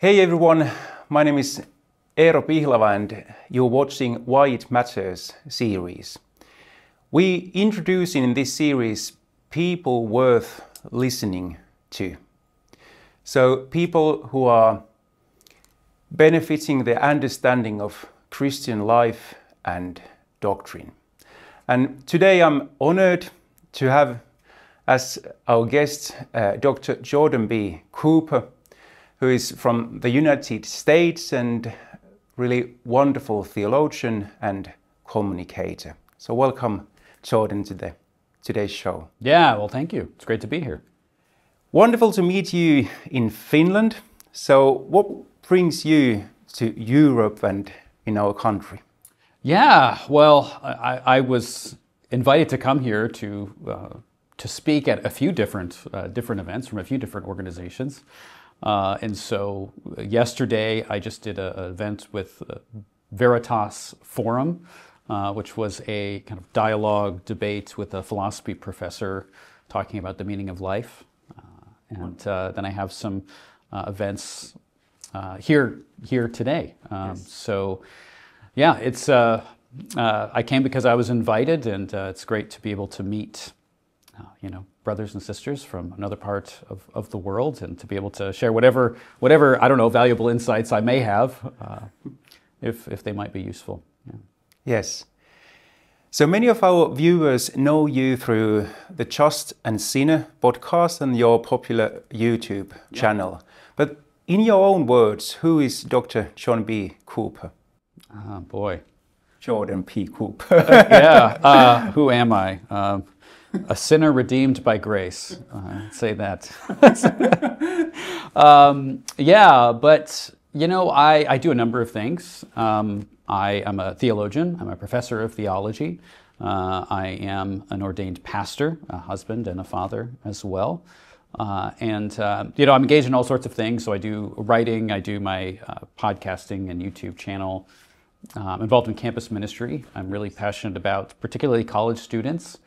Hey everyone, my name is Eero Pihlava and you're watching Why It Matters series. We introduce in this series people worth listening to. So people who are benefiting the understanding of Christian life and doctrine. And today I'm honored to have as our guest Dr. Jordan B Cooper, who is from the United States and really wonderful theologian and communicator. So welcome, Jordan, to today's show. Yeah, well, thank you. It's great to be here. Wonderful to meet you in Finland. So what brings you to Europe and in our country? Yeah, well, I was invited to come here to speak at a few different events from a few different organizations. And so yesterday I just did an event with Veritas Forum, which was a kind of dialogue debate with a philosophy professor talking about the meaning of life. And then I have some events here today. Yes. So yeah, it's I came because I was invited, and it's great to be able to meet brothers and sisters from another part of the world, and to be able to share whatever I don't know, valuable insights I may have, if they might be useful. Yeah. Yes. So many of our viewers know you through the Just and Sinner podcast and your popular YouTube channel. But in your own words, who is Dr. John B. Cooper? Boy. Jordan B. Cooper. Yeah. Who am I? A sinner redeemed by grace. Say that. Yeah, but I do a number of things. I am a theologian. I'm a professor of theology. I am an ordained pastor, a husband and a father as well. And I'm engaged in all sorts of things. So I do writing, I do my podcasting and YouTube channel. I'm involved in campus ministry. I'm really passionate about particularly college students.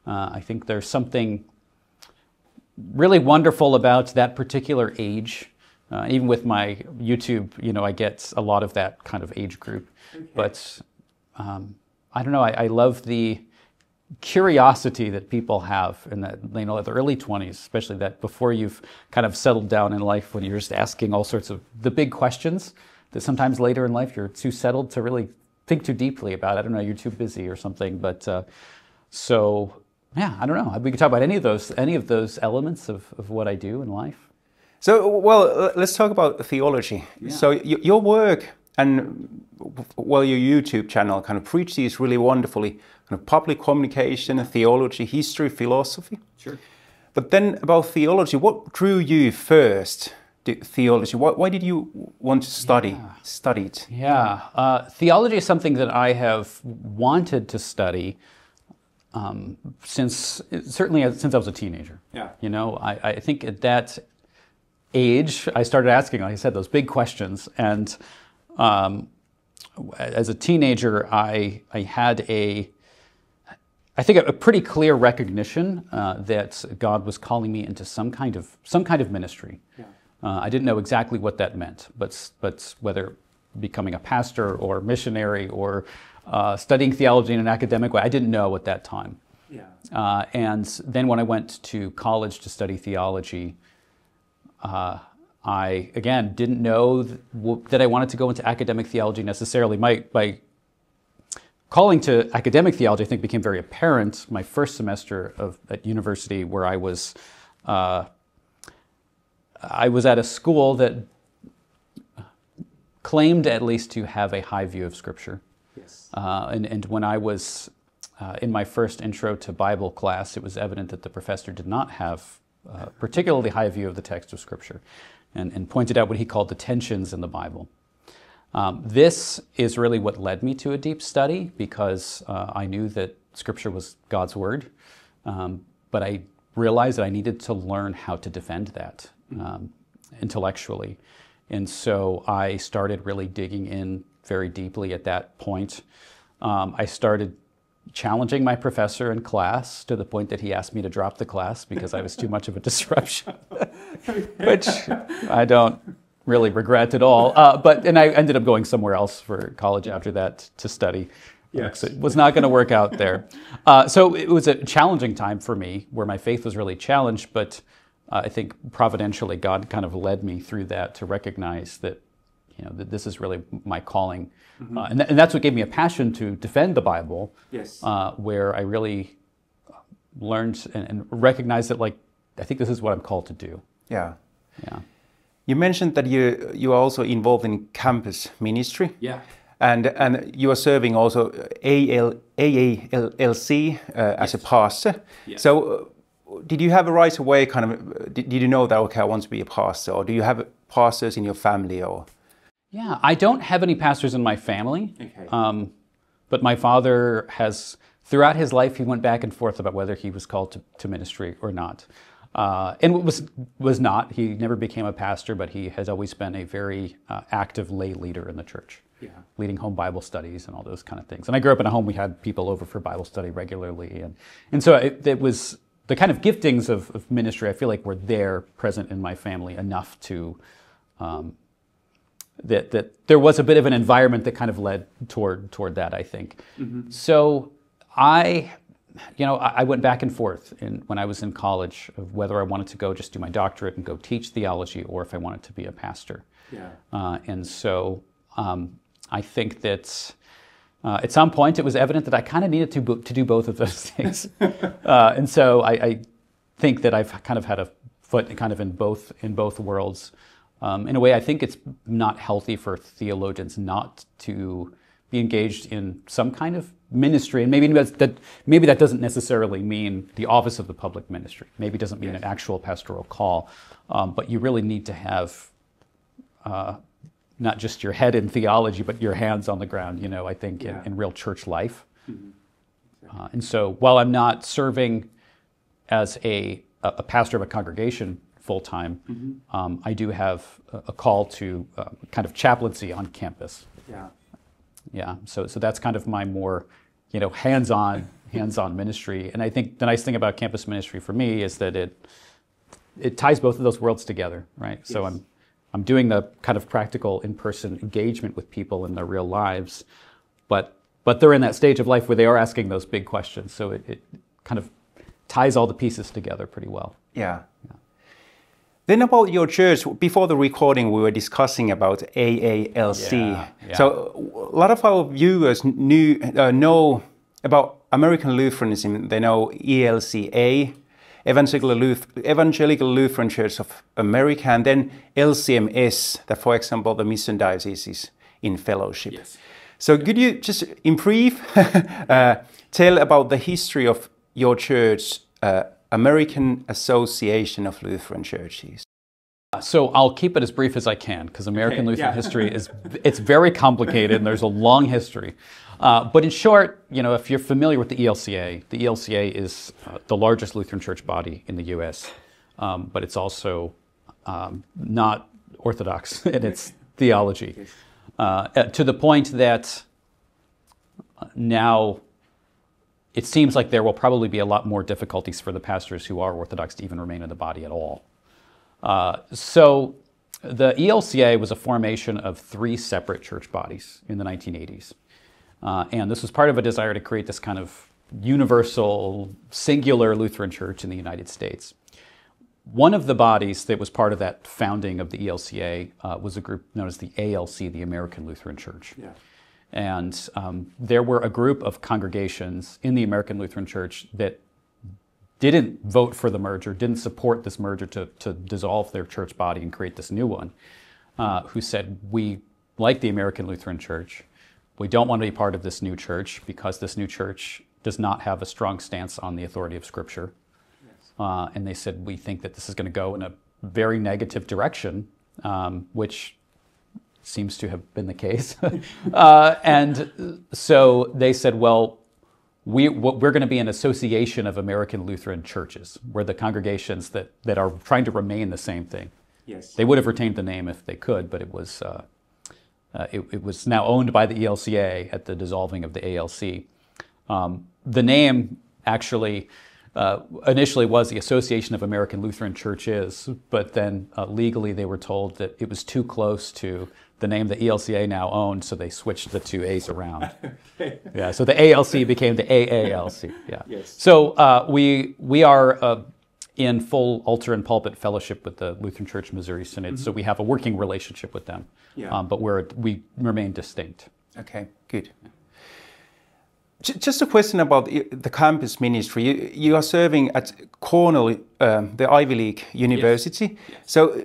I think there's something really wonderful about that particular age. Even with my YouTube, I get a lot of that kind of age group. Okay. But I don't know, I love the curiosity that people have in that, at the early 20s, especially that before you've kind of settled down in life, when you're just asking all sorts of the big questions that sometimes later in life you're too settled to really think too deeply about. I don't know, you're too busy or something. But so yeah, I don't know. We could talk about any of those elements of what I do in life. So, well, let's talk about theology. Yeah. So your work and, your YouTube channel kind of preaches really wonderfully kind of public communication, theology, history, philosophy. Sure. But then about theology, what drew you first to theology? Why did you want to study it? Yeah, theology is something that I have wanted to study since I was a teenager. Yeah. I think at that age I started asking, like I said, those big questions. And as a teenager, I had a pretty clear recognition that God was calling me into some kind of ministry. Yeah. I didn't know exactly what that meant, but whether becoming a pastor or missionary or studying theology in an academic way, I didn't know at that time. Yeah. And then when I went to college to study theology, I, again, didn't know that I wanted to go into academic theology necessarily. My calling to academic theology, I think, became very apparent my first semester at university, where I was at a school that claimed at least to have a high view of Scripture. Yes. And when I was in my first intro to Bible class, it was evident that the professor did not have a particularly high view of the text of Scripture, and pointed out what he called the tensions in the Bible. This is really what led me to a deep study, because I knew that Scripture was God's Word, but I realized that I needed to learn how to defend that intellectually. And so I started really digging in very deeply at that point. I started challenging my professor in class to the point that he asked me to drop the class because I was too much of a disruption, which I don't really regret at all. And I ended up going somewhere else for college after that to study. Yes. It was not going to work out there. So it was a challenging time for me where my faith was really challenged, but I think providentially God kind of led me through that to recognize that, that this is really my calling. And that's what gave me a passion to defend the Bible, Yes. where I really learned and recognized that, I think this is what I'm called to do. Yeah. Yeah. You mentioned that you are also involved in campus ministry. Yeah. And you are serving also AALC as a pastor. Yes. So did you have a right away did you know that, okay, I want to be a pastor? Or do you have pastors in your family? Or? Yeah, I don't have any pastors in my family. Okay. But my father has, throughout his life, he went back and forth about whether he was called to ministry or not. And was not. He never became a pastor, but he has always been a very active lay leader in the church. Yeah. Leading home Bible studies and all those kind of things. And I grew up in a home we had people over for Bible study regularly. And so it was the kind of giftings of ministry, I feel like were there, present in my family enough to, that there was a bit of an environment that kind of led toward that, I think. Mm-hmm. So I went back and forth when I was in college of whether I wanted to go just do my doctorate and go teach theology or if I wanted to be a pastor. Yeah. And so I think that at some point it was evident that I kind of needed to do both of those things. And so I think that I've kind of had a foot kind of in both worlds. In a way, I think it's not healthy for theologians not to be engaged in some kind of ministry, and maybe that doesn't necessarily mean the office of the public ministry. Maybe it doesn't mean an actual pastoral call, but you really need to have not just your head in theology, but your hands on the ground. I think in real church life. Mm-hmm. Exactly. And so, while I'm not serving as a pastor of a congregation full time, mm-hmm. I do have a call to kind of chaplaincy on campus. Yeah. Yeah, so that's kind of my more, hands-on ministry. And I think the nice thing about campus ministry for me is that it ties both of those worlds together, right? Yes. So I'm doing the kind of practical in-person engagement with people in their real lives, but they're in that stage of life where they are asking those big questions. So it kind of ties all the pieces together pretty well. Yeah. Then about your church, before the recording, we were discussing about AALC. Yeah. So a lot of our viewers know about American Lutheranism. They know ELCA, Evangelical Lutheran Church of America, and then LCMS, that, for example, the Mission Diocese is in fellowship. Yes. So could you just, in brief, tell about the history of your church, American Association of Lutheran Churches? So I'll keep it as brief as I can, because American Lutheran history it's very complicated and there's a long history. But in short, if you're familiar with the ELCA is the largest Lutheran church body in the U.S., but it's also not orthodox in its theology, to the point that now it seems like there will probably be a lot more difficulties for the pastors who are Orthodox to even remain in the body at all. So the ELCA was a formation of 3 separate church bodies in the 1980s. And this was part of a desire to create this kind of universal, singular Lutheran church in the United States. One of the bodies that was part of that founding of the ELCA was a group known as the ALC, the American Lutheran Church. Yeah. And there were a group of congregations in the American Lutheran Church that didn't vote for the merger, didn't support this merger to dissolve their church body and create this new one, who said, we like the American Lutheran Church. We don't want to be part of this new church because this new church does not have a strong stance on the authority of Scripture. Yes. And they said, we think that this is going to go in a very negative direction, which seems to have been the case. And so they said, well, we're going to be an association of American Lutheran churches. We're the congregations that are trying to remain the same thing. Yes. They would have retained the name if they could, but it was now owned by the ELCA at the dissolving of the ALC. The name actually initially was the Association of American Lutheran Churches, but then legally they were told that it was too close to the name the ELCA now owned, so they switched the two A's around. Okay. Yeah, so the ALC became the AALC. Yeah. Yes. So we are in full altar and pulpit fellowship with the Lutheran Church Missouri Synod, so we have a working relationship with them, but we remain distinct. Okay, good. Just a question about the campus ministry. You are serving at Cornell, the Ivy League university. Yes. Yes. So,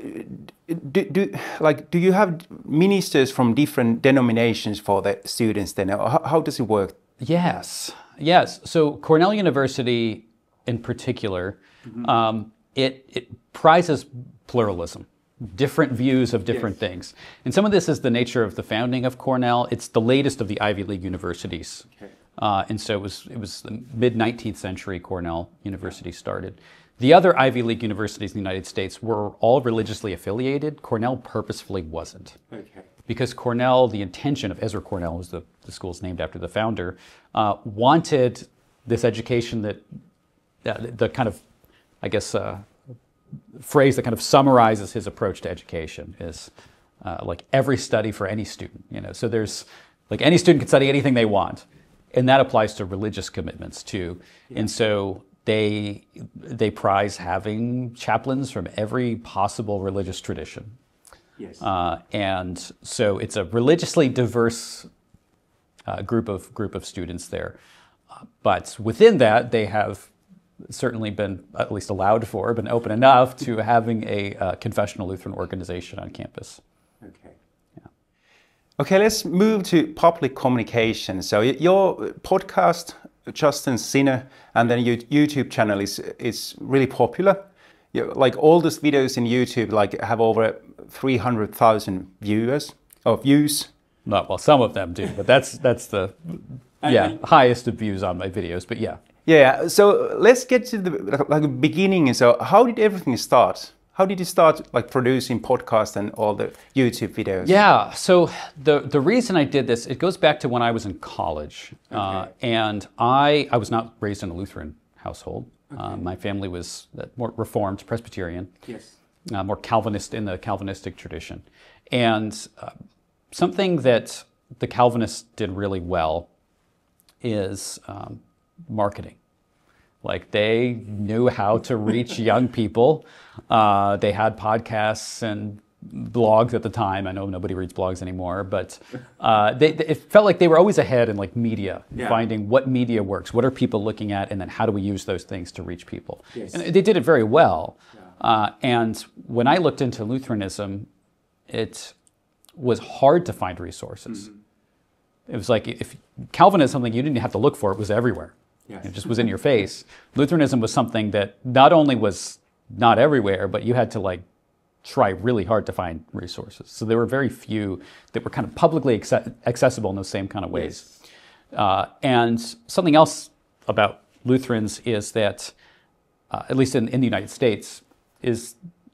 do you have ministers from different denominations for the students then? How does it work? Yes. So Cornell University, in particular, it prizes pluralism. Different views of different things. And some of this is the nature of the founding of Cornell. It's the latest of the Ivy League universities. Okay. And so it was the mid-19th century Cornell University started. The other Ivy League universities in the United States were all religiously affiliated. Cornell purposefully wasn't. Okay. Because Cornell, the intention of Ezra Cornell, was the school's named after the founder, wanted this education that the kind of, I guess, phrase that kind of summarizes his approach to education is like every study for any student. So there's like any student can study anything they want, and that applies to religious commitments too. Yeah. And so they prize having chaplains from every possible religious tradition. Yes. And so it's a religiously diverse group of students there, but within that they have certainly been at least allowed for, been open enough to having a confessional Lutheran organization on campus. Okay. Yeah. Okay, let's move to public communication. So your podcast, Just and Sinner, and then your YouTube channel is really popular. Like all those videos in YouTube have over 300,000 views. No, well, some of them do, but that's the highest of views on my videos. But yeah. Yeah, so let's get to the beginning. So how did everything start? How did you start producing podcasts and all the YouTube videos? Yeah, so the reason I did this, it goes back to when I was in college. Okay. And I was not raised in a Lutheran household. Okay. My family was more Reformed, Presbyterian. Yes. More Calvinist in the Calvinistic tradition. And something that the Calvinists did really well is marketing. Like they knew how to reach young people. They had podcasts and blogs at the time. I know nobody reads blogs anymore, but it felt like they were always ahead in media, finding what media works, what are people looking at, and then how do we use those things to reach people. Yes. And they did it very well. Yeah. And when I looked into Lutheranism, it was hard to find resources. Mm-hmm. It was like if Calvinism is something you didn't have to look for, it was everywhere. Yes. It just was in your face. Lutheranism was something that not only was not everywhere, but you had to try really hard to find resources. So there were very few that were kind of publicly accessible in those same kind of ways. Yes. And something else about Lutherans is that, at least in the United States, is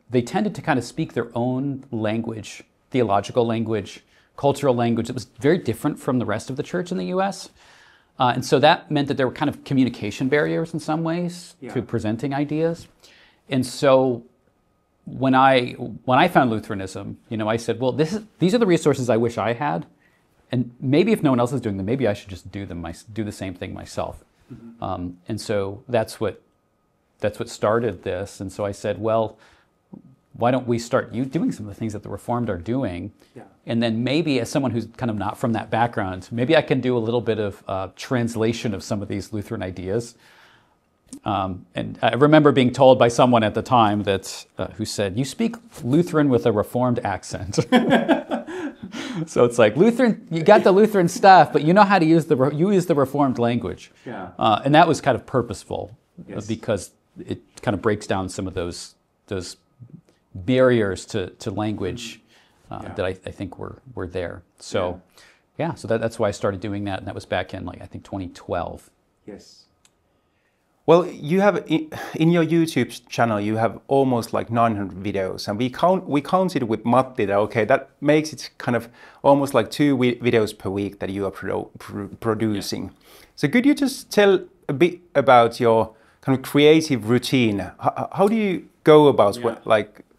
they tended to kind of speak their own language, theological language, cultural language. It was very different from the rest of the church in the U.S., and so that meant that there were kind of communication barriers in some ways to presenting ideas. And so when I found Lutheranism, I said, well, these are the resources I wish I had, and maybe if no one else is doing them, maybe I should just do the same thing myself. Mm-hmm. And so that's what started this. And so I said, well, why don't we start doing some of the things that the Reformed are doing? Yeah. And then maybe as someone who's kind of not from that background, maybe I can do a little bit of translation of some of these Lutheran ideas. And I remember being told by someone at the time that who said, "You speak Lutheran with a Reformed accent." So it's like Lutheran, you got the Lutheran stuff, but you know how to use the Reformed language. Yeah. And that was kind of purposeful, yes, because it kind of breaks down some of those barriers to language that I think were there. So so that's why I started doing that, and that was back in I think 2012. Yes. Well, you have in your YouTube channel you have almost 900 videos, and we counted with Matti that that makes it kind of almost 2 videos per week that you are producing. Yeah. So could you just tell a bit about your kind of creative routine. How do you go about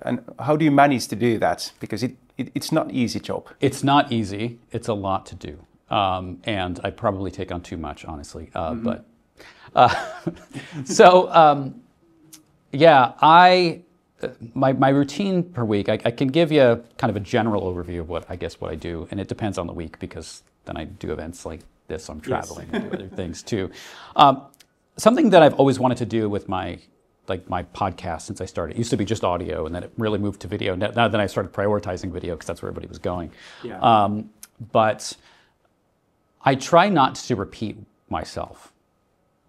and how do you manage to do that? Because it's not easy job. It's not easy. It's a lot to do, and I probably take on too much, honestly. But my routine per week. I can give you kind of a general overview of what I do, and it depends on the week because then I do events like this. I'm traveling and do other things too. Something that I've always wanted to do with my podcast since I started. It used to be just audio, and then it really moved to video. Now then I started prioritizing video because that's where everybody was going. Yeah. But I try not to repeat myself.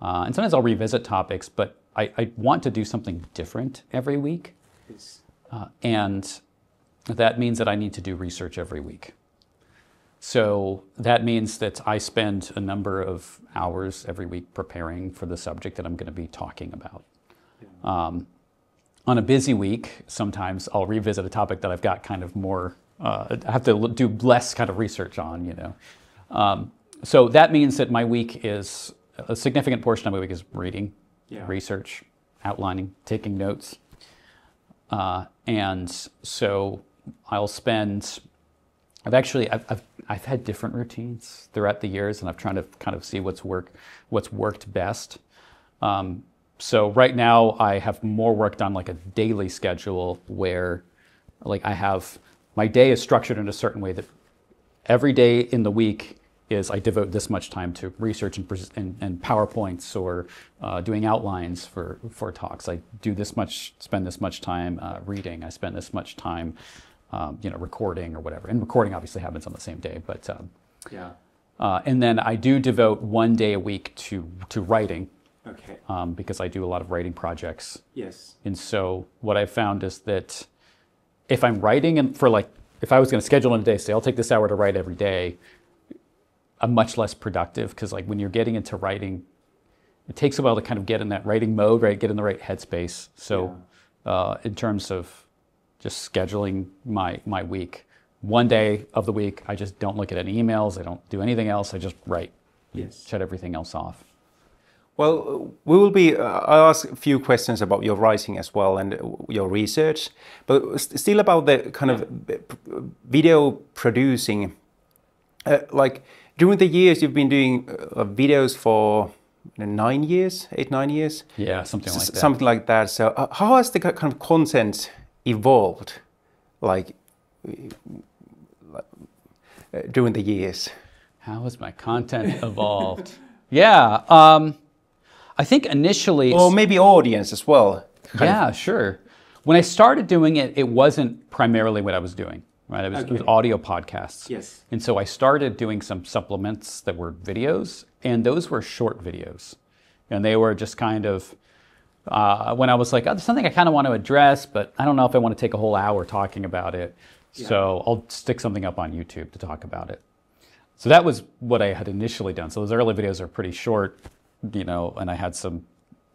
And sometimes I'll revisit topics, but I want to do something different every week. Yes. And that means that I need to do research every week. So that means that I spend a number of hours every week preparing for the subject that I'm going to be talking about. Yeah. On a busy week, sometimes I'll revisit a topic that I've got kind of more, I have to do less kind of research on, you know. So that means that my week is, a significant portion of my week is reading, research, outlining, taking notes. And so I'll spend, I've had different routines throughout the years, and I'm trying to kind of see what's worked best. So right now I have more work done like a daily schedule where like my day is structured in a certain way that every day in the week is I devote this much time to research and PowerPoints or doing outlines for talks. I spend this much time reading. I spend this much time recording or whatever. And recording obviously happens on the same day, but and then I do devote one day a week to writing. Okay. Because I do a lot of writing projects. Yes. And so what I've found is that if I'm writing if I was going to schedule in a day, say I'll take this hour to write every day, I'm much less productive because like when you're getting into writing, it takes a while to kind of get in that writing mode, right? Get in the right headspace. So in terms of just scheduling my week, one day of the week, I just don't look at any emails. I don't do anything else. I just write. Yes. Shut everything else off. Well, I'll ask a few questions about your writing as well and your research, but still about the kind of video producing. Like during the years you've been doing videos for 9 years, 8-9 years? Yeah, something like that. Something like that. So how has the kind of content evolved like during the years? How has my content evolved? Yeah. I think initially... Or maybe audience as well. Yeah, sure. When I started doing it, it wasn't primarily what I was doing, right? It was audio podcasts. Yes. And so I started doing some supplements that were videos, and those were short videos. And they were just kind of, when I was like, oh, there's something I kind of want to address, but I don't know if I want to take a whole hour talking about it. Yeah. So I'll stick something up on YouTube to talk about it. So that was what I had initially done. So those early videos are pretty short. And I didn't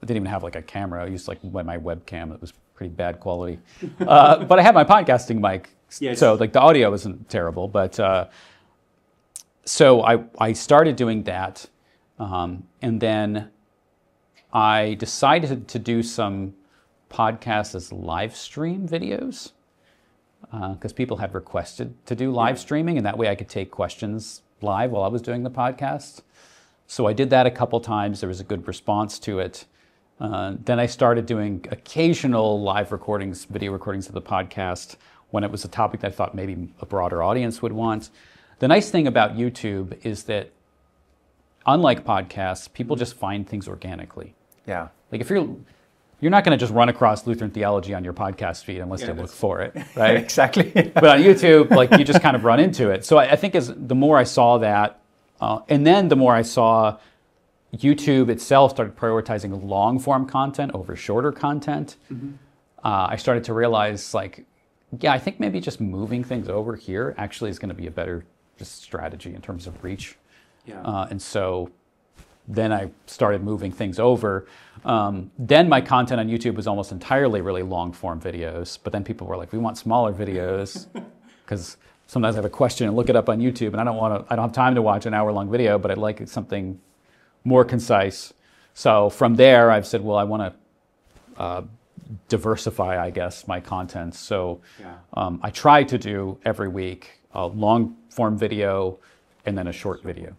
even have like a camera. I used like my webcam. It was pretty bad quality. But I had my podcasting mic. Yes. So like the audio wasn't terrible. But so I started doing that. And then I decided to do some podcasts as live stream videos because people had requested to do live streaming. And that way I could take questions live while I was doing the podcast. So I did that a couple times. There was a good response to it. Then I started doing occasional live recordings, video recordings of the podcast when it was a topic that I thought maybe a broader audience would want. The nice thing about YouTube is that unlike podcasts, people just find things organically. Yeah. Like if you're not going to just run across Lutheran theology on your podcast feed unless you look for it, right? Exactly. But on YouTube, like you just kind of run into it. So I think the more I saw that, and then the more I saw YouTube itself started prioritizing long form content over shorter content, I started to realize like, I think maybe just moving things over here actually is going to be a better just strategy in terms of reach. Yeah. And so then I started moving things over. Then my content on YouTube was almost entirely really long form videos, but then people were like, we want smaller videos because sometimes I have a question and look it up on YouTube and I don't have time to watch an hour-long video, but I'd like something more concise. So from there, I've said, well, I want to diversify, I guess, my content. So I try to do every week a long form video and then a short video.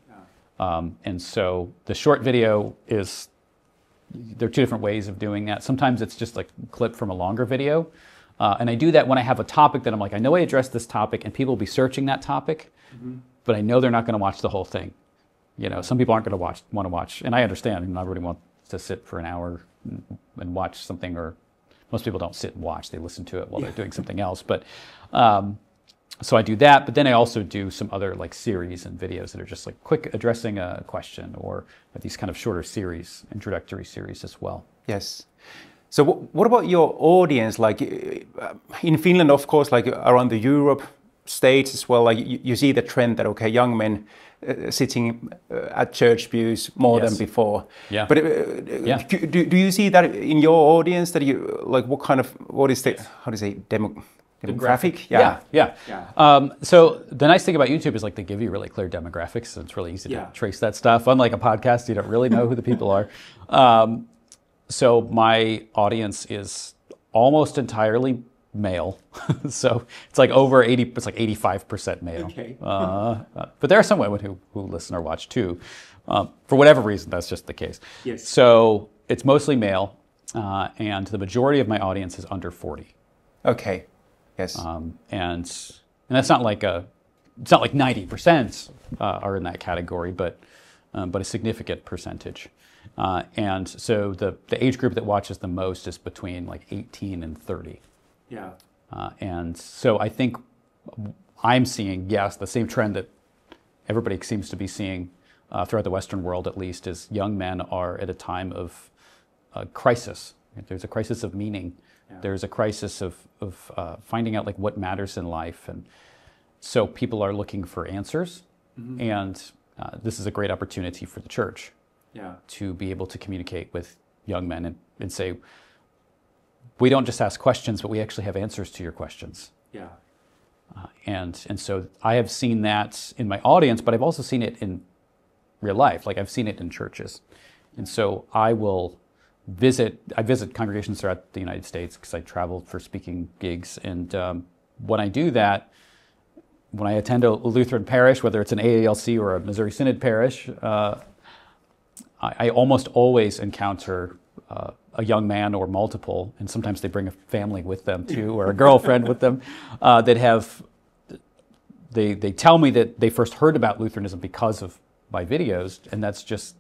And so the short video is, there are two different ways of doing that. Sometimes it's just like a clip from a longer video. And I do that when I have a topic that I'm like, I know I addressed this topic and people will be searching that topic, but I know they're not going to watch the whole thing. You know, some people aren't going to want to watch, and I understand, not everybody wants to sit for an hour and watch something, or most people don't sit and watch, they listen to it while they're doing something else. But so I do that, but then I also do some other like series and videos that are just like quick addressing a question, or these kind of shorter series, introductory series as well. Yes. So what about your audience? Like in Finland, of course, like around the Europe, States as well, like you see the trend that, okay, young men sitting at church pews more than before. Yeah. But do you see that in your audience, that you, like what is the, how do you say, demographic? Yeah. So the nice thing about YouTube is like they give you really clear demographics, so it's really easy to trace that stuff. Unlike a podcast, you don't really know who the people are. So my audience is almost entirely male. So it's like over 80, it's like 85% male. Okay. But there are some women who listen or watch too. For whatever reason, that's just the case. Yes. So it's mostly male, and the majority of my audience is under 40. Okay. Yes. And that's not like it's not like 90% are in that category, but a significant percentage. And so the age group that watches the most is between like 18 and 30. Yeah. And so I think I'm seeing, yes, the same trend that everybody seems to be seeing throughout the Western world, at least, is young men are at a time of crisis. There's a crisis of meaning. Yeah. There's a crisis of finding out like what matters in life. And so people are looking for answers. Mm-hmm. And this is a great opportunity for the church to be able to communicate with young men and say, we don't just ask questions, but we actually have answers to your questions. Yeah. And so I have seen that in my audience, but I've also seen it in real life. Like I've seen it in churches. And so I visit congregations throughout the United States because I travel for speaking gigs. And when I do that, when I attend a Lutheran parish, whether it's an AALC or a Missouri Synod parish, I almost always encounter a young man or multiple, and sometimes they bring a family with them too, or a girlfriend with them, they tell me that they first heard about Lutheranism because of my videos, and that's just,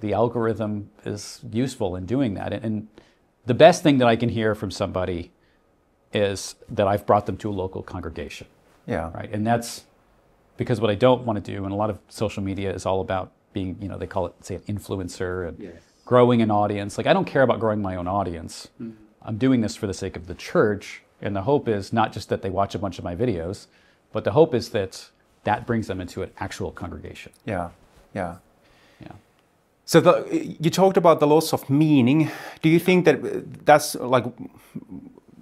the algorithm is useful in doing that. And the best thing that I can hear from somebody is that I've brought them to a local congregation. Yeah. Right. And that's because what I don't want to do, and a lot of social media is all about being, they call it, say, an influencer and growing an audience. Like, I don't care about growing my own audience. Mm-hmm. I'm doing this for the sake of the church. And the hope is not just that they watch a bunch of my videos, but the hope is that that brings them into an actual congregation. Yeah. Yeah. Yeah. So you talked about the loss of meaning. Do you think that that's like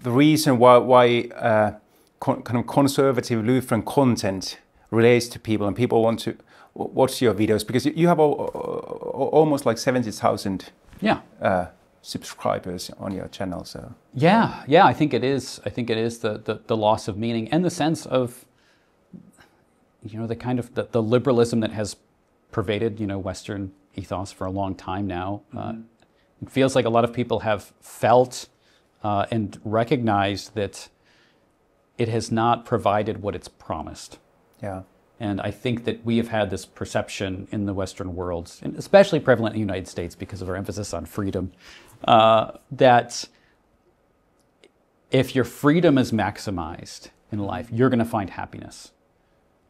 the reason why kind of conservative Lutheran content relates to people and people want to watch your videos? Because you have almost like 70,000 subscribers on your channel. So yeah, I think it is. I think it is the loss of meaning and the sense of the kind of the liberalism that has pervaded Western ethos for a long time now. Mm-hmm. It feels like a lot of people have felt and recognized that it has not provided what it's promised. Yeah. And I think that we have had this perception in the Western world, and especially prevalent in the United States because of our emphasis on freedom, that if your freedom is maximized in life, you're going to find happiness.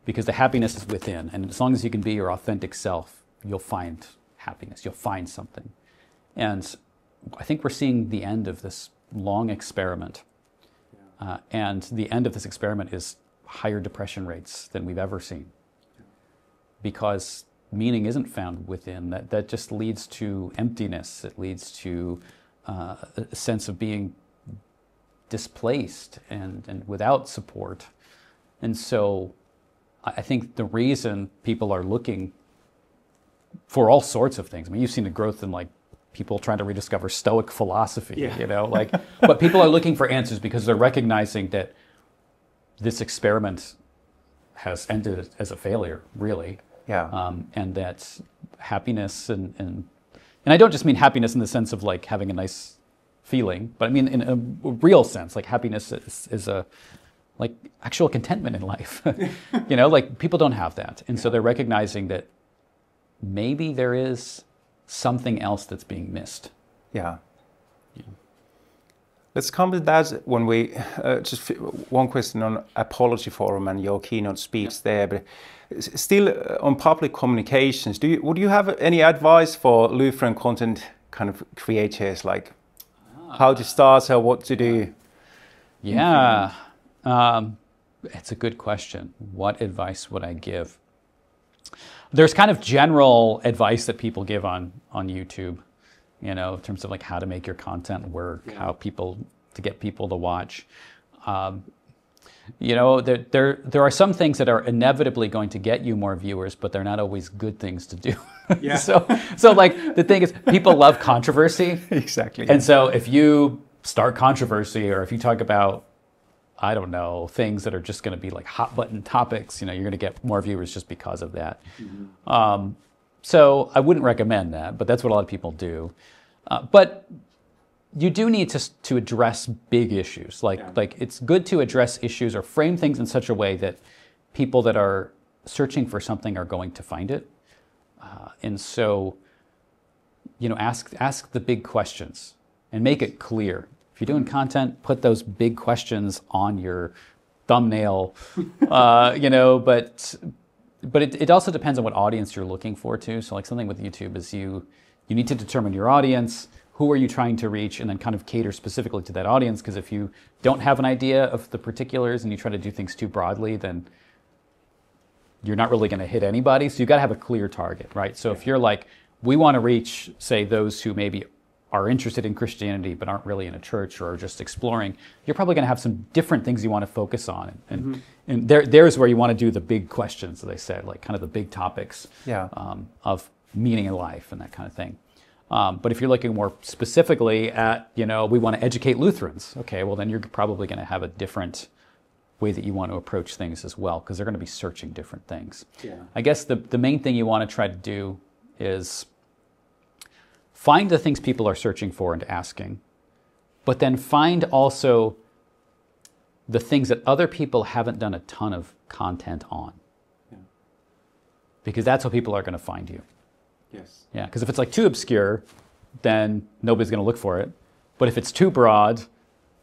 Because the happiness is within, and as long as you can be your authentic self, you'll find happiness, you'll find something. And I think we're seeing the end of this long experiment. And the end of this experiment is higher depression rates than we've ever seen. Because meaning isn't found within. That just leads to emptiness. It leads to a sense of being displaced and without support. And so I think the reason people are looking for all sorts of things. I mean, you've seen the growth in like people trying to rediscover Stoic philosophy, you know, like, but people are looking for answers because they're recognizing that this experiment has ended as a failure, really. Yeah. And that happiness and I don't just mean happiness in the sense of like having a nice feeling, but I mean in a real sense, like happiness is a like actual contentment in life. You know, like people don't have that. And so they're recognizing that maybe there is something else that's being missed. Yeah. Let's come to that when we, just one question on Apology Forum and your keynote speech there, but still on public communications, would you have any advice for Lutheran content kind of creators, like how to start or what to do? Yeah, it's a good question. What advice would I give? There's kind of general advice that people give on YouTube, you know, in terms of like how to make your content work, how to get people to watch. You know, there are some things that are inevitably going to get you more viewers, but they're not always good things to do. Yeah. so like the thing is, people love controversy. Exactly. And so if you start controversy, or if you talk about, I don't know, things that are just going to be like hot button topics, you know, you're going to get more viewers just because of that. Mm-hmm. So I wouldn't recommend that, but that's what a lot of people do. But you do need to address big issues. Like it's good to address issues or frame things in such a way that people that are searching for something are going to find it. And so, you know, ask the big questions and make it clear. If you're doing content, put those big questions on your thumbnail, you know, but it also depends on what audience you're looking for too. So like something with YouTube is you need to determine your audience. Who are you trying to reach, and then kind of cater specifically to that audience, because if you don't have an idea of the particulars and you try to do things too broadly, then you're not really going to hit anybody. So you've got to have a clear target, right? So if you're like, we want to reach, say, those who maybe are interested in Christianity but aren't really in a church or are just exploring, you're probably going to have some different things you want to focus on. And there's where you want to do the big questions, as I said, like kind of the big topics of meaning in life and that kind of thing. But if you're looking more specifically at, you know, we want to educate Lutherans, okay, well then you're probably going to have a different way that you want to approach things as well, because they're going to be searching different things. Yeah. I guess the main thing you want to try to do is find the things people are searching for and asking, but then find also the things that other people haven't done a ton of content on. Yeah. Because that's how people are going to find you. Yes. Yeah, because if it's like too obscure, then nobody's going to look for it. But if it's too broad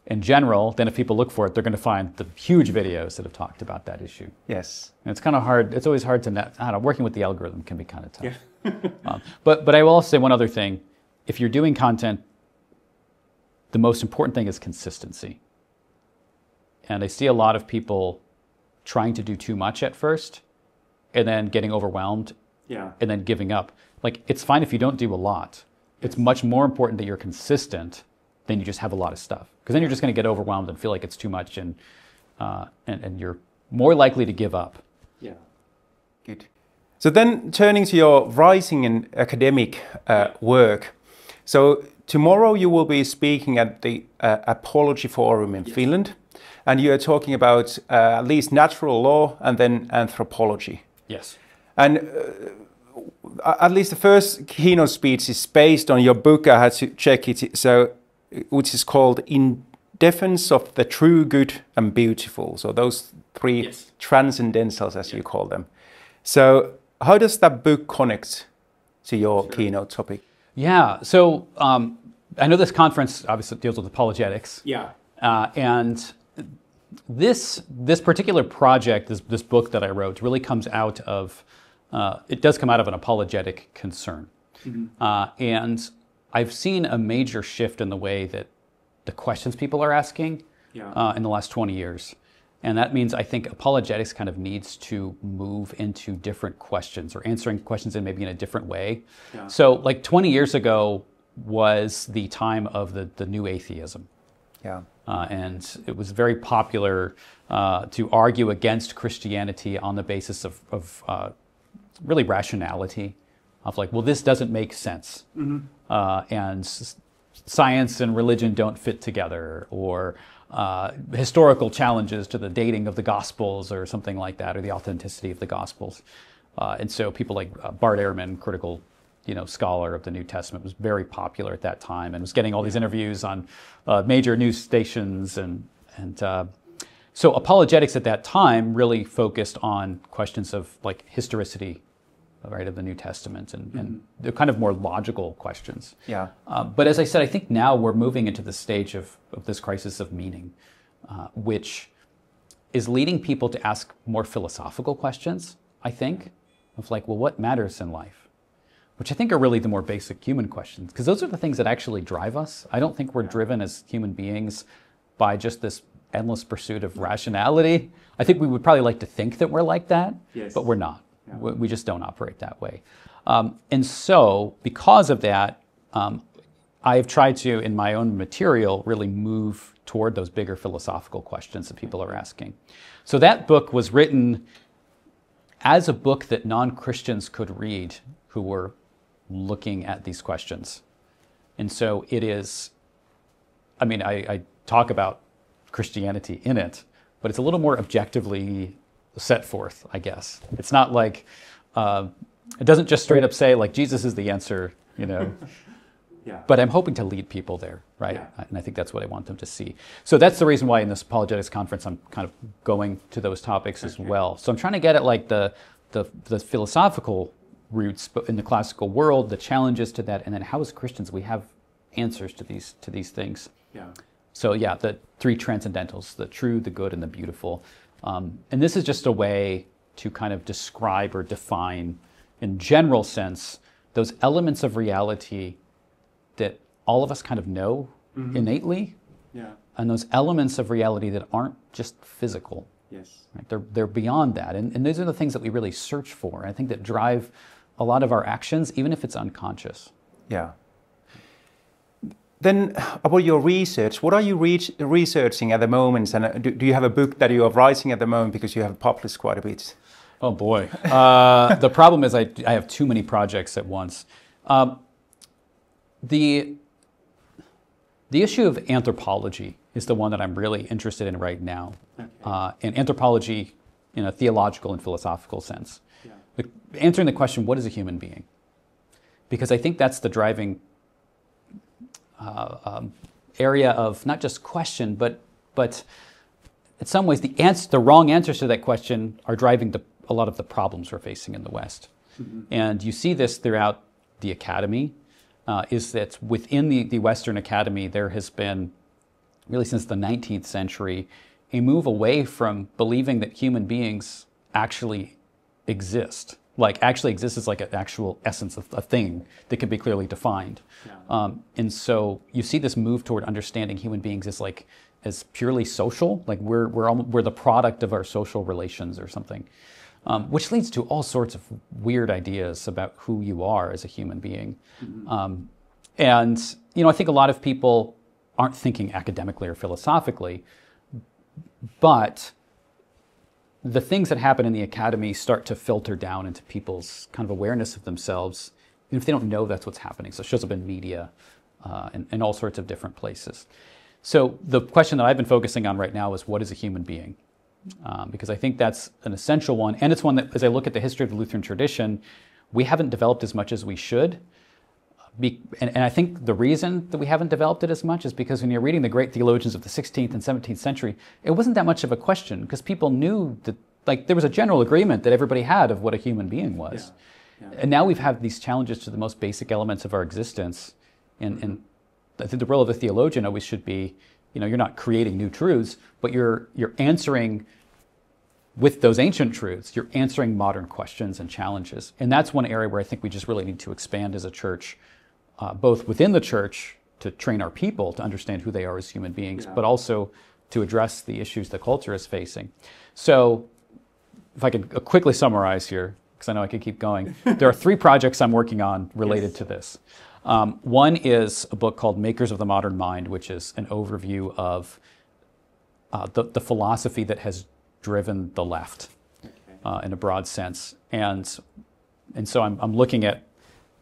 and general, then if people look for it, they're going to find the huge videos that have talked about that issue. Yes. And it's kind of hard. It's always hard to, I don't know, working with the algorithm can be kind of tough. Yeah. But I will also say one other thing. If you're doing content, the most important thing is consistency. And I see a lot of people trying to do too much at first and then getting overwhelmed and then giving up. Like, it's fine if you don't do a lot. It's much more important that you're consistent than you just have a lot of stuff. Because then you're just going to get overwhelmed and feel like it's too much, and you're more likely to give up. Yeah. Good. So then turning to your writing and academic work. So tomorrow you will be speaking at the Apology Forum in Finland. And you are talking about at least natural law and then anthropology. Yes. And at least the first keynote speech is based on your book. I had to check it. So, which is called "In Defense of the True, Good, and Beautiful." So those three transcendentals, as you call them. So, how does that book connect to your keynote topic? Yeah. So I know this conference obviously deals with apologetics. Yeah. And this particular project, this book that I wrote, really comes out of. It does come out of an apologetic concern. And I've seen a major shift in the way that the questions people are asking in the last 20 years. And that means I think apologetics kind of needs to move into different questions, or answering questions in maybe in a different way. Yeah. So like 20 years ago was the time of the new atheism. Yeah. And it was very popular to argue against Christianity on the basis of really rationality, of like, well, this doesn't make sense. And science and religion don't fit together, or historical challenges to the dating of the Gospels or something like that, or the authenticity of the Gospels. And so people like Bart Ehrman, critical scholar of the New Testament, was very popular at that time and was getting all these interviews on major news stations. And so apologetics at that time really focused on questions of like historicity, right, of the New Testament, and they're kind of more logical questions. Yeah. But as I said, I think now we're moving into the stage of this crisis of meaning, which is leading people to ask more philosophical questions, I think, of like, well, what matters in life? Which I think are really the more basic human questions, because those are the things that actually drive us. I don't think we're driven as human beings by just this endless pursuit of rationality. I think we would probably like to think that we're like that, but we're not. Yeah. We just don't operate that way. And so because of that, I have tried to, in my own material, really move toward those bigger philosophical questions that people are asking. So that book was written as a book that non-Christians could read who were looking at these questions. And so it is, I mean, I talk about Christianity in it, but it's a little more objectively set forth, I guess. It's not like, it doesn't just straight up say like Jesus is the answer, Yeah. But I'm hoping to lead people there, right? Yeah. And I think that's what I want them to see. So that's the reason why in this apologetics conference I'm kind of going to those topics as well. So I'm trying to get at like the philosophical roots, but in the classical world, the challenges to that, and then how as Christians we have answers to these things. Yeah. So yeah, the three transcendentals: the true, the good, and the beautiful. And this is just a way to kind of describe or define, in general sense, those elements of reality that all of us kind of know innately, and those elements of reality that aren't just physical. Yes. Right? They're beyond that, and those are the things that we really search for. I think that drive a lot of our actions, even if it's unconscious. Yeah. Then about your research, what are you researching at the moment, and do you have a book that you are writing at the moment, because you have published quite a bit? Oh boy. The problem is I have too many projects at once. The issue of anthropology is the one that I'm really interested in right now. Okay. And anthropology in a theological and philosophical sense. Yeah. Answering the question, what is a human being? Because I think that's the driving area of not just question, but in some ways the wrong answers to that question are driving a lot of the problems we're facing in the West. And you see this throughout the academy. Is that within the Western academy, there has been, really since the 19th century, a move away from believing that human beings actually exist. Like actually exist as like an actual essence of a thing that can be clearly defined. Yeah. And so you see this move toward understanding human beings as purely social, like we're the product of our social relations or something. Which leads to all sorts of weird ideas about who you are as a human being. And, I think a lot of people aren't thinking academically or philosophically, but the things that happen in the academy start to filter down into people's kind of awareness of themselves, even if they don't know that's what's happening. So it shows up in media and all sorts of different places. So the question that I've been focusing on right now is, what is a human being? Because I think that's an essential one. And it's one that, as I look at the history of the Lutheran tradition, we haven't developed as much as we should. And I think the reason that we haven't developed it as much is because when you're reading the great theologians of the 16th and 17th century, it wasn't that much of a question, because people knew that, like, there was a general agreement that everybody had of what a human being was. Yeah. Yeah. And now we've had these challenges to the most basic elements of our existence. And I think the role of a theologian always should be, you're not creating new truths, but you're answering with those ancient truths, you're answering modern questions and challenges. And that's one area where I think we just really need to expand as a church, both within the church to train our people to understand who they are as human beings, but also to address the issues the culture is facing. So if I could quickly summarize here, because I know I could keep going, there are 3 projects I'm working on related to this. One is a book called Makers of the Modern Mind, which is an overview of the philosophy that has driven the left in a broad sense. And so I'm looking at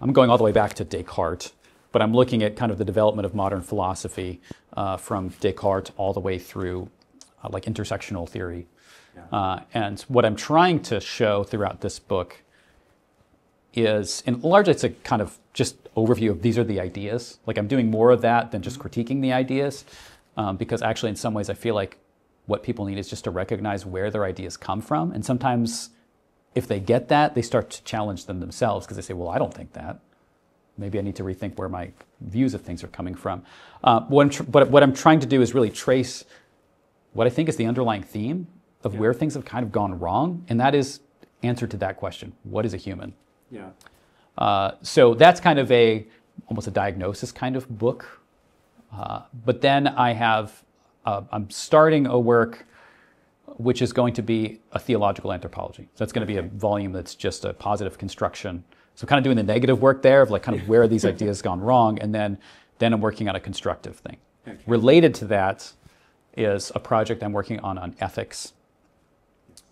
I'm going all the way back to Descartes, but I'm looking at kind of the development of modern philosophy from Descartes all the way through like intersectional theory. Yeah. And what I'm trying to show throughout this book is, and largely it's a kind of just overview of these are the ideas. Like I'm doing more of that than just critiquing the ideas, because actually in some ways I feel like what people need is just to recognize where their ideas come from. And sometimes if they get that, they start to challenge them themselves because they say, well, I don't think that. Maybe I need to rethink where my views of things are coming from. But what I'm trying to do is really trace what I think is the underlying theme of where things have kind of gone wrong, and that is answer to that question: what is a human? Yeah. So that's kind of almost a diagnosis kind of book. But then I'm starting a work which is going to be a theological anthropology. So that's going to be a volume that's just a positive construction. So kind of doing the negative work there of like kind of where are these ideas gone wrong, and then I'm working on a constructive thing. Okay. Related to that is a project I'm working on ethics.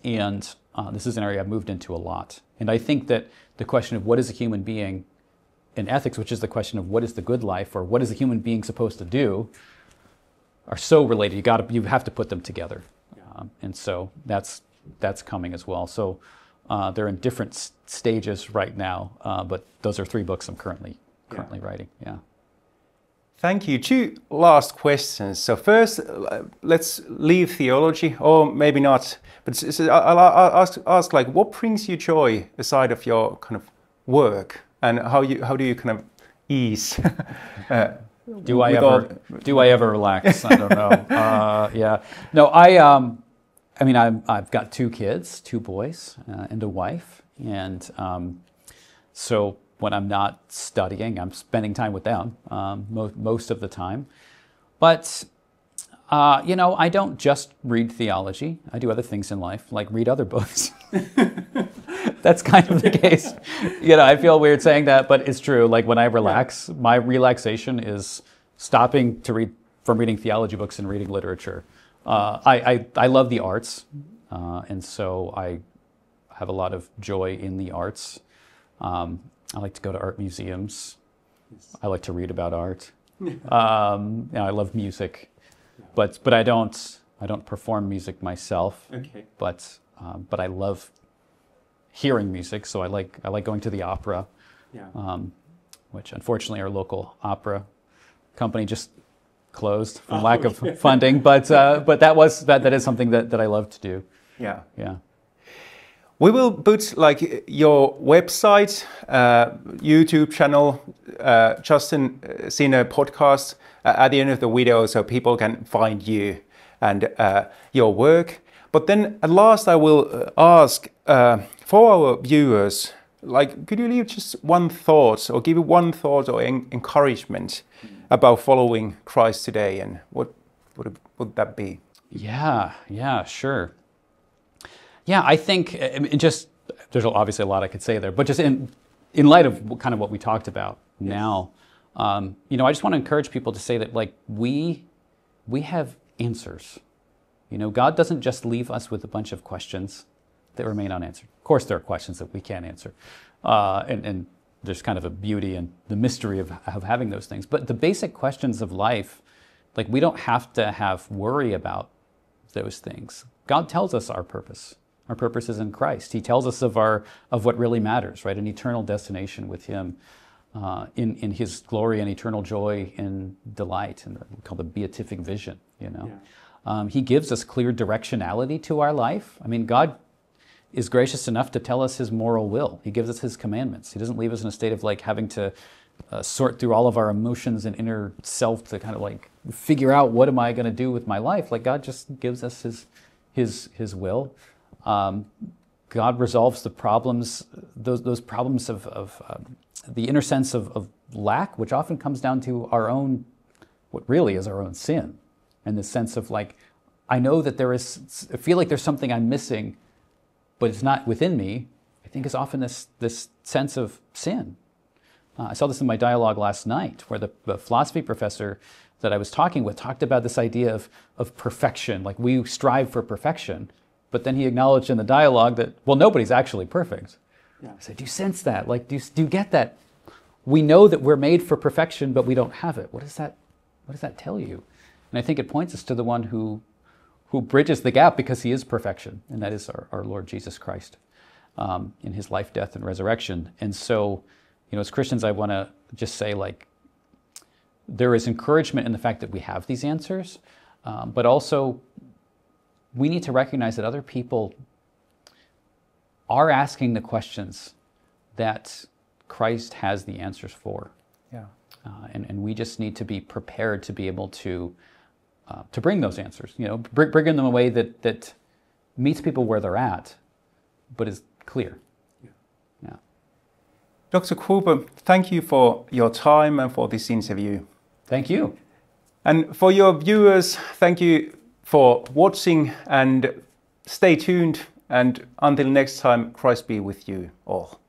And this is an area I've moved into a lot. And I think that the question of what is a human being in ethics, which is the question of what is the good life or what is a human being supposed to do, are so related. You have to put them together. And so that's coming as well. So they're in different stages right now, but those are 3 books I'm currently writing. Yeah. Thank you. 2 last questions. So first, let's leave theology, or maybe not. But I'll ask like, what brings you joy aside of your kind of work, and how do you kind of ease? Do I ever relax? I don't know. Yeah. No, I mean, I've got 2 kids, 2 boys, and a wife, and so when I'm not studying, I'm spending time with them most of the time. But I don't just read theology. I do other things in life, like read other books. That's kind of the case. I feel weird saying that, but it's true. Like when I relax, my relaxation is stopping from reading theology books and reading literature. I love the arts, and so I have a lot of joy in the arts. I like to go to art museums. I like to read about art. I love music, but I don't perform music myself. Okay. But I love hearing music, so I like going to the opera. Yeah. Which unfortunately our local opera company just closed from lack of funding. But that is something that I love to do. Yeah. Yeah. We will put like your website, YouTube channel, Justin Sinner podcast at the end of the video so people can find you and your work. But then at last I will ask for our viewers, like, could you leave just one thought or give one thought or encouragement about following Christ today, and what would that be? Yeah, sure. Yeah, I think there's obviously a lot I could say there, but just in light of kind of what we talked about now, I just want to encourage people to say that like we have answers. God doesn't just leave us with a bunch of questions that remain unanswered. Of course, there are questions that we can't answer, and there's kind of a beauty and the mystery of having those things. But the basic questions of life, like we don't have to have worry about those things. God tells us our purpose. Our purpose is in Christ. He tells us of what really matters, right? An eternal destination with Him, in His glory and eternal joy and delight, and we call the beatific vision. Yeah. He gives us clear directionality to our life. I mean, God is gracious enough to tell us His moral will. He gives us His commandments. He doesn't leave us in a state of like having to sort through all of our emotions and inner self to kind of like figure out what am I going to do with my life. Like God just gives us His will. God resolves the problems, those problems of the inner sense of lack, which often comes down to what really is our own sin, and the sense of like, I know that I feel like there's something I'm missing, but it's not within me. I think is often this sense of sin. I saw this in my dialogue last night, where the philosophy professor that I was talking with talked about this idea of perfection, like we strive for perfection. But then he acknowledged in the dialogue that, well, nobody's actually perfect. Yeah. I said, do you sense that? Like, do you get that we know that we're made for perfection, but we don't have it. What does that tell you? And I think it points us to the one who bridges the gap because he is perfection, and that is our Lord Jesus Christ in his life, death, and resurrection. And so, as Christians, I want to just say, like, there is encouragement in the fact that we have these answers, but also we need to recognize that other people are asking the questions that Christ has the answers for. Yeah. And we just need to be prepared to be able to bring those answers, bring them in a way that meets people where they're at, but is clear. Yeah. Dr. Cooper, thank you for your time and for this interview. Thank you. And for your viewers, thank you for watching, and stay tuned. And until next time, Christ be with you all.